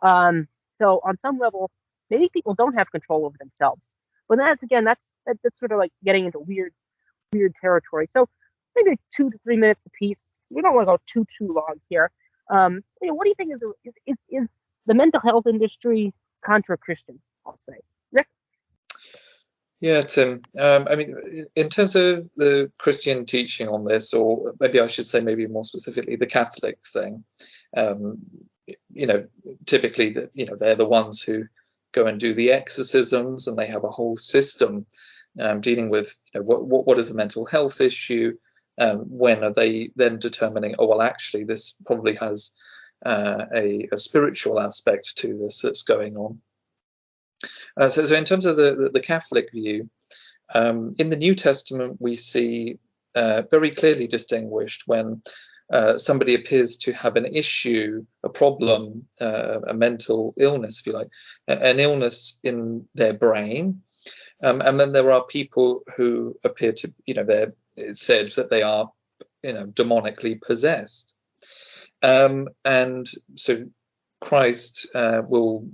So on some level, maybe people don't have control over themselves. But that's sort of getting into weird territory. So maybe 2 to 3 minutes apiece. We don't want to go too long here. What do you think is the mental health industry contra Christian? I'll say, Rick. Yeah, Tim. In terms of the Christian teaching on this, or maybe I should say, maybe more specifically, the Catholic thing. Typically, they're the ones who go and do the exorcisms, and they have a whole system dealing with what is a mental health issue. When are they then determining, oh well, actually this probably has a spiritual aspect to this that's going on. So in terms of the Catholic view, in the New Testament we see very clearly distinguished when somebody appears to have an issue, a problem, a mental illness, if you like, an illness in their brain. And then there are people who appear to, it's said that they are, demonically possessed. And so Christ will,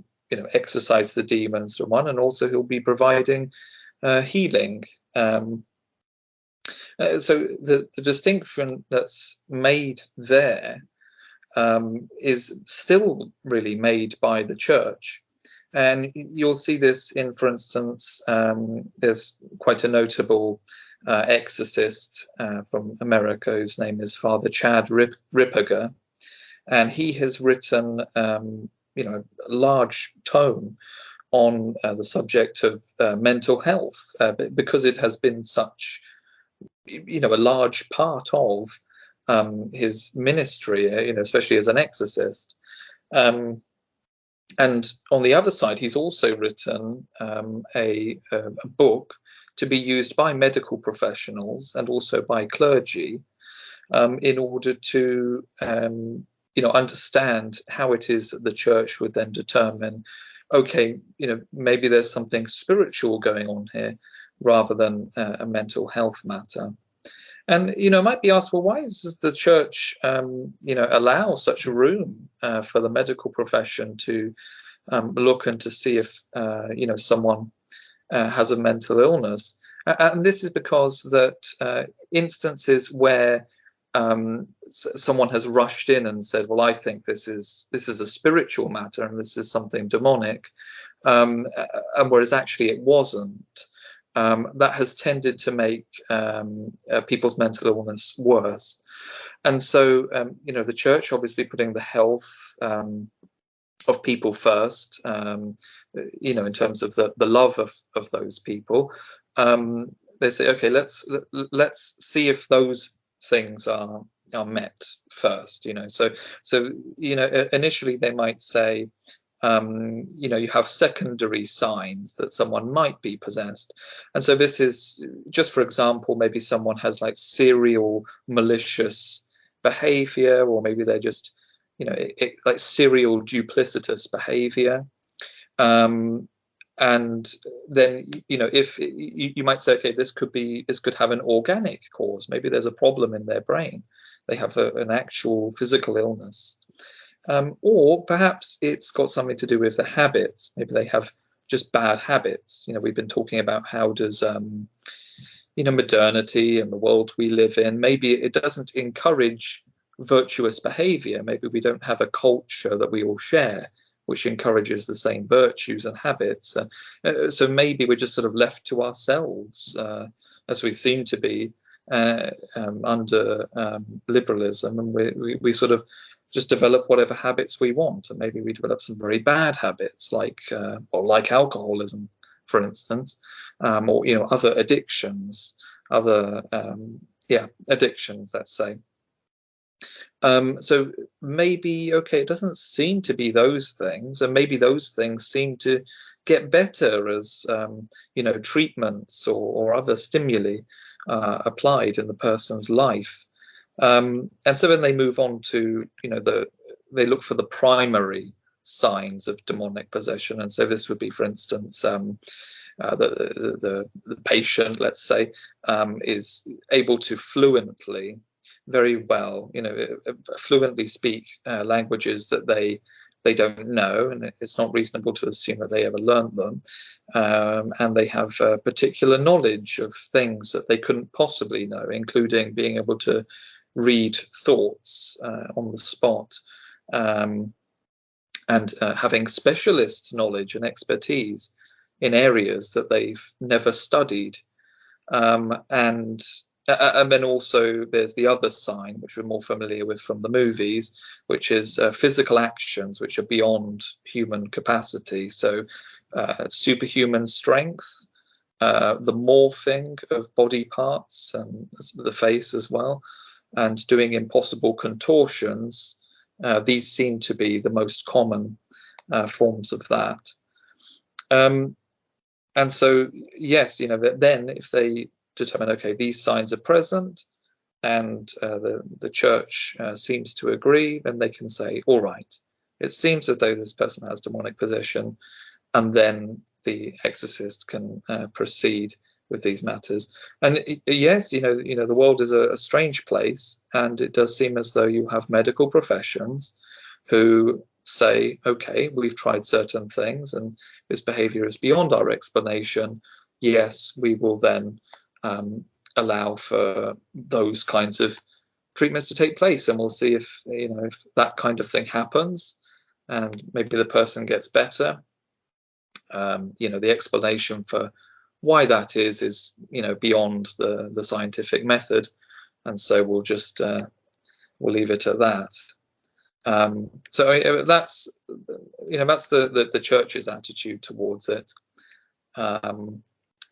exorcise the demons from one, and also he'll be providing healing. So the distinction that's made there is still really made by the church. And you'll see this in, for instance, there's quite a notable exorcist from America whose name is Father Chad Ripperger, and he has written a large tome on the subject of mental health because it has been such a large part of his ministry, especially as an exorcist. And on the other side, he's also written a book to be used by medical professionals and also by clergy in order to understand how it is that the church would then determine, okay, maybe there's something spiritual going on here rather than a mental health matter. And it might be asked, well, why does the church allow such room for the medical profession to look and to see if someone has a mental illness? And this is because that instances where someone has rushed in and said, well, I think this is a spiritual matter and this is something demonic, and whereas actually it wasn't, that has tended to make people's mental illness worse. And so the church obviously putting the health of people first, in terms of the love of those people, they say, okay, let's see if those things are met first. So initially they might say, you have secondary signs that someone might be possessed. And so this is just, for example, maybe someone has like serial malicious behavior, or maybe they're just like serial duplicitous behavior. And then if you might say, okay, this could have an organic cause. Maybe there's a problem in their brain, they have an actual physical illness, or perhaps it's got something to do with the habits. Maybe they have just bad habits. We've been talking about how does modernity and the world we live in, maybe it doesn't encourage virtuous behavior. Maybe we don't have a culture that we all share which encourages the same virtues and habits. So maybe we're just sort of left to ourselves, as we seem to be under liberalism, and we sort of just develop whatever habits we want. And maybe we develop some very bad habits, like alcoholism, for instance, or other addictions, addictions, let's say. So maybe, okay, it doesn't seem to be those things, and maybe those things seem to get better as treatments or other stimuli applied in the person's life. And so then they move on to they look for the primary signs of demonic possession. And so this would be, for instance, the patient, let's say, is able to fluently, very well, fluently speak languages that they don't know, and it's not reasonable to assume that they ever learned them, and they have particular knowledge of things that they couldn't possibly know, including being able to read thoughts on the spot, and having specialist knowledge and expertise in areas that they've never studied. And then also there's the other sign, which we're more familiar with from the movies, which is physical actions which are beyond human capacity. So superhuman strength, the morphing of body parts and the face as well, and doing impossible contortions, These seem to be the most common forms of that. And so, yes, then if they determine, okay, these signs are present and the church seems to agree, then they can say, all right, it seems as though this person has demonic possession, and then the exorcist can proceed with these matters. And yes, the world is a strange place, and it does seem as though you have medical professions who say, okay, we've tried certain things and this behavior is beyond our explanation. Yes, we will then allow for those kinds of treatments to take place, and we'll see if that kind of thing happens and maybe the person gets better. The explanation for why that is beyond the scientific method, and so we'll leave it at that. So that's the church's attitude towards it.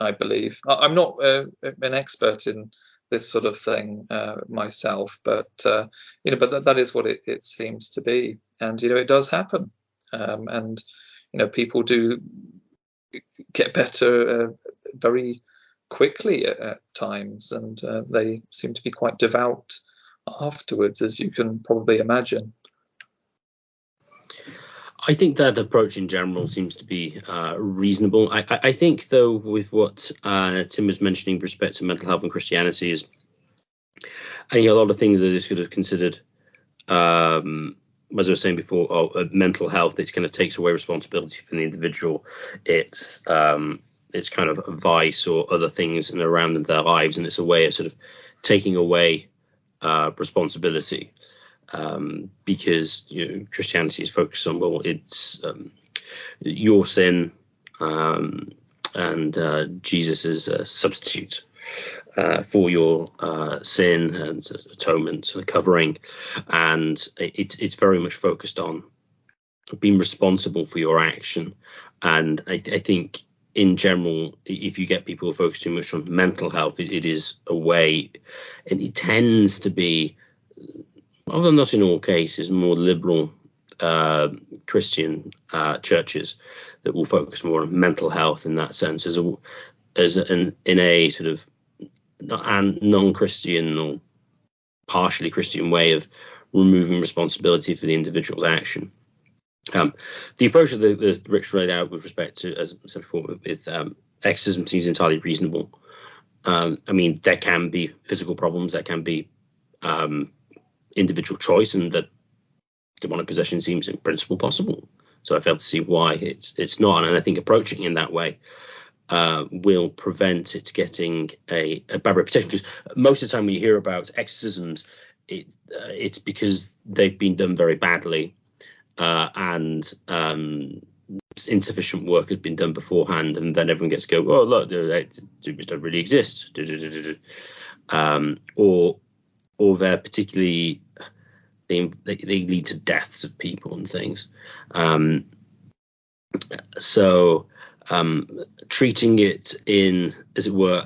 I believe I'm not an expert in this sort of thing myself, but that is what it seems to be, and it does happen, and people do get better very quickly at times, and they seem to be quite devout afterwards, as you can probably imagine. I think that approach in general seems to be reasonable. I think, though, with what Tim was mentioning with respect to mental health and Christianity, is I think a lot of things that is sort of considered, as I was saying before, mental health, it kind of takes away responsibility from the individual. It's kind of advice or other things and around in their lives, and it's a way of sort of taking away responsibility. Because Christianity is focused on, well, it's your sin, and Jesus is a substitute for your sin and atonement, covering, and it's very much focused on being responsible for your action. And I think in general, if you get people who focus too much on mental health, it is a way, and it tends to be, although not in all cases, more liberal Christian churches that will focus more on mental health in that sense, in a sort of non-Christian or partially Christian way of removing responsibility for the individual's action. The approach that Rik's laid out with respect to, as I said before, with exorcism seems entirely reasonable. I mean, there can be physical problems, there can be individual choice, and that demonic possession seems in principle possible. So I fail to see why it's not, and I think approaching in that way will prevent it getting a bad reputation. Because most of the time when you hear about exorcisms, it's because they've been done very badly, and insufficient work had been done beforehand, and then everyone gets to go, oh look, demons don't really exist, or they're particularly, they lead to deaths of people and things. So treating it in, as it were,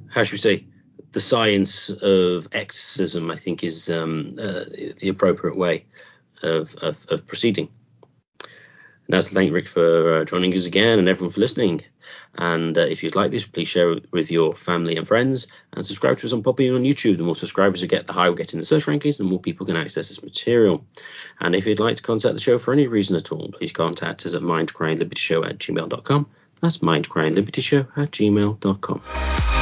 how should we say, the science of exorcism, I think, is the appropriate way of proceeding. And I'd like to thank Rik for joining us again, and everyone for listening. And if you'd like this, please share it with your family and friends, and subscribe to us on Podbean on YouTube. The more subscribers we get, the higher we get in the search rankings, the more people can access this material. And if you'd like to contact the show for any reason at all, please contact us at mindcrimelibetyshow@gmail.com. That's mindcrimelibetyshow@gmail.com.